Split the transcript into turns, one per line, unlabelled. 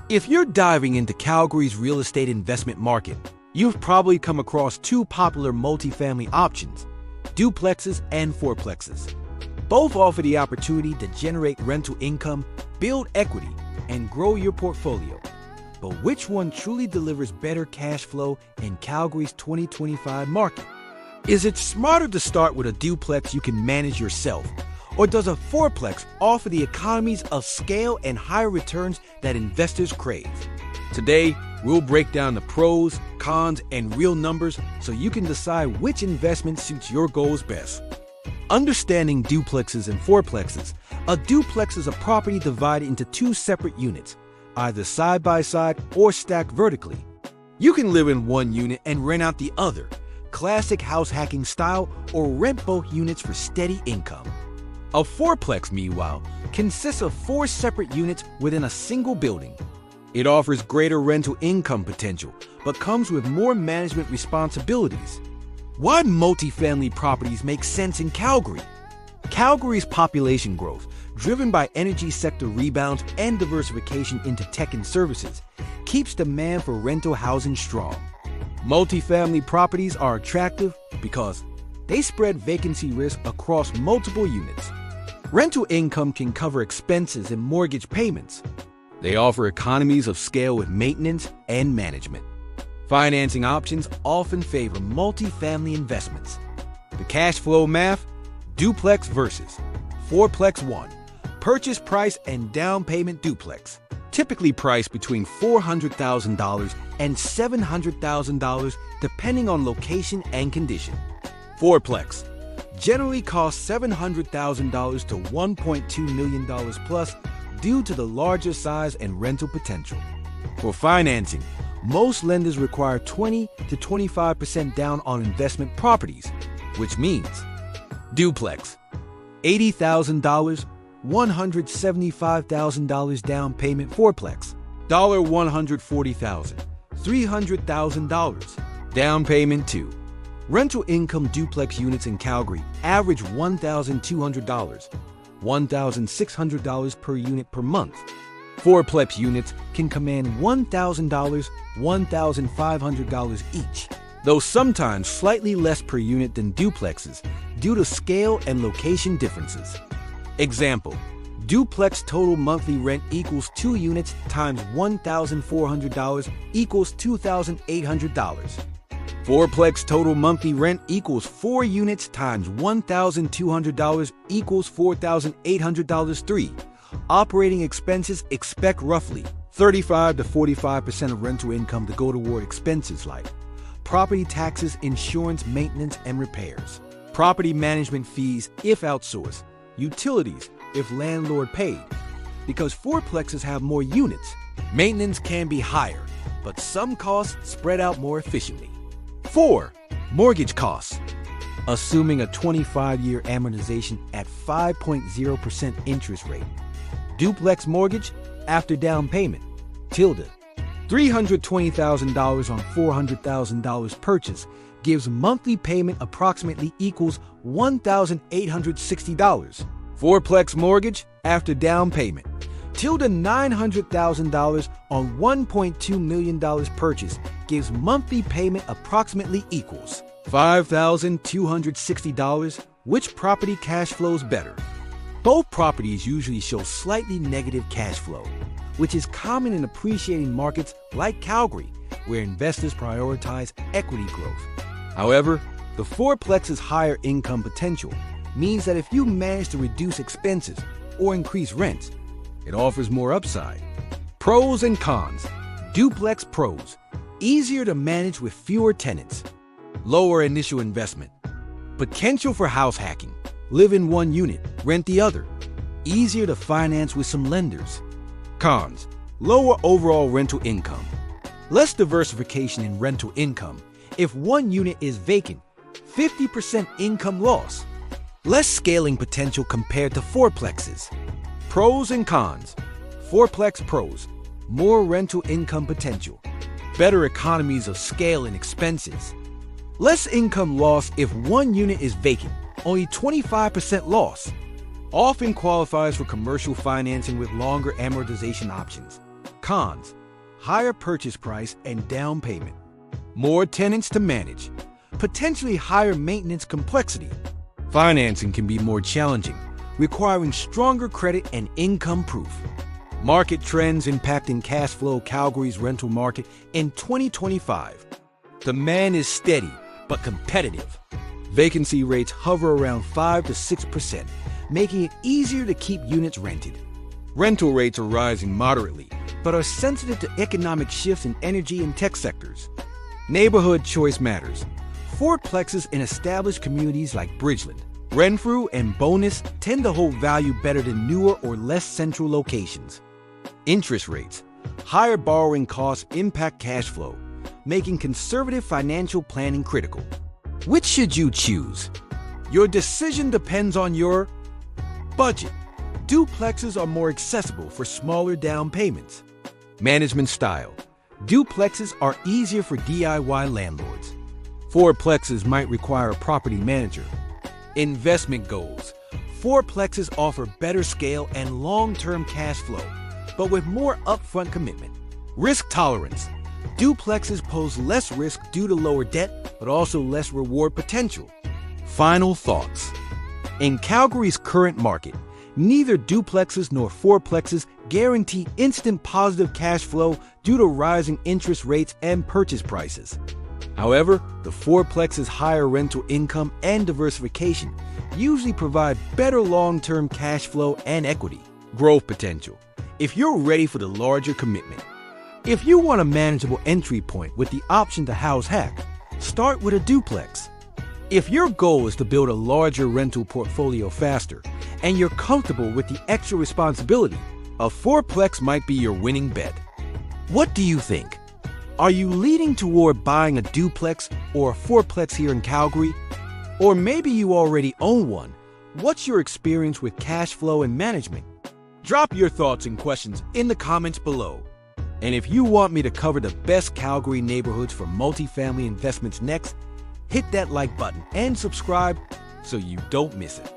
If you're diving into Calgary's real estate investment market, you've probably come across two popular multifamily options, duplexes and fourplexes. Both offer the opportunity to generate rental income, build equity, and grow your portfolio. But which one truly delivers better cash flow in Calgary's 2025 market? Is it smarter to start with a duplex you can manage yourself? Or does a fourplex offer the economies of scale and higher returns that investors crave? Today, we'll break down the pros, cons, and real numbers so you can decide which investment suits your goals best. Understanding duplexes and fourplexes. A duplex is a property divided into two separate units, either side by side or stacked vertically. You can live in one unit and rent out the other, classic house hacking style, or rent both units for steady income. A fourplex, meanwhile, consists of four separate units within a single building. It offers greater rental income potential, but comes with more management responsibilities. Why multifamily properties make sense in Calgary? Calgary's population growth, driven by energy sector rebounds and diversification into tech and services, keeps demand for rental housing strong. Multifamily properties are attractive because they spread vacancy risk across multiple units. Rental income can cover expenses and mortgage payments. They offer economies of scale with maintenance and management. Financing options often favor multifamily investments. The cash flow math: duplex versus fourplex 1. Purchase price and down payment duplex. Typically priced between $400,000 and $700,000 depending on location and condition. Fourplex generally costs $700,000 to $1.2 million plus due to the larger size and rental potential. For financing, most lenders require 20 to 25% down on investment properties, which means duplex, $80,000, $175,000 down payment. Fourplex, $140,000, $300,000 down payment too. Rental income duplex units in Calgary average $1,200, $1,600 per unit per month. Fourplex units can command $1,000, $1,500 each, though sometimes slightly less per unit than duplexes due to scale and location differences. Example: duplex total monthly rent equals 2 units times $1,400 equals $2,800. Fourplex total monthly rent equals 4 units times $1,200 equals $4,800. 3. Operating expenses: expect roughly 35 to 45% of rental income to go toward expenses like property taxes, insurance, maintenance, and repairs. Property management fees if outsourced. Utilities if landlord paid. Because fourplexes have more units, maintenance can be higher, but some costs spread out more efficiently. 4. Mortgage costs. Assuming a 25-year amortization at 5.0% interest rate. Duplex mortgage after down payment, $320,000 on $400,000 purchase gives monthly payment approximately equals $1,860. Fourplex mortgage after down payment, $900,000 on $1.2 million purchase gives monthly payment approximately equals $5,260. Which property cash flows better? Both properties usually show slightly negative cash flow, which is common in appreciating markets like Calgary, where investors prioritize equity growth. However, the fourplex's higher income potential means that if you manage to reduce expenses or increase rents, it offers more upside. Pros and cons. Duplex pros: easier to manage with fewer tenants. Lower initial investment. Potential for house hacking: live in one unit, rent the other. Easier to finance with some lenders. Cons: lower overall rental income. Less diversification in rental income. If one unit is vacant, 50% income loss. Less scaling potential compared to fourplexes. Pros and cons. Fourplex pros: more rental income potential, better economies of scale and expenses. Less income loss if one unit is vacant, only 25% loss. Often qualifies for commercial financing with longer amortization options. Cons: higher purchase price and down payment, more tenants to manage, potentially higher maintenance complexity. Financing can be more challenging, requiring stronger credit and income proof. Market trends impacting Cashflow Calgary's rental market in 2025. Demand is steady but competitive. Vacancy rates hover around 5 to 6%, making it easier to keep units rented. Rental rates are rising moderately, but are sensitive to economic shifts in energy and tech sectors. Neighborhood choice matters. Fourplexes in established communities like Bridgeland, Renfrew, and Bonus tend to hold value better than newer or less central locations. Interest rates: higher borrowing costs impact cash flow, making conservative financial planning critical. Which should you choose? Your decision depends on your budget. Duplexes are more accessible for smaller down payments. Management style: duplexes are easier for DIY landlords. Fourplexes might require a property manager. Investment goals: fourplexes offer better scale and long-term cash flow, but with more upfront commitment. Risk tolerance: duplexes pose less risk due to lower debt, but also less reward potential. Final thoughts: in Calgary's current market, neither duplexes nor fourplexes guarantee instant positive cash flow due to rising interest rates and purchase prices. However, the fourplex's higher rental income and diversification usually provide better long-term cash flow and equity. Growth potential: if you're ready for the larger commitment. If you want a manageable entry point with the option to house hack, start with a duplex. If your goal is to build a larger rental portfolio faster, and you're comfortable with the extra responsibility, a fourplex might be your winning bet. What do you think? Are you leaning toward buying a duplex or a fourplex here in Calgary? Or maybe you already own one. What's your experience with cash flow and management? Drop your thoughts and questions in the comments below. And if you want me to cover the best Calgary neighborhoods for multifamily investments next, hit that like button and subscribe so you don't miss it.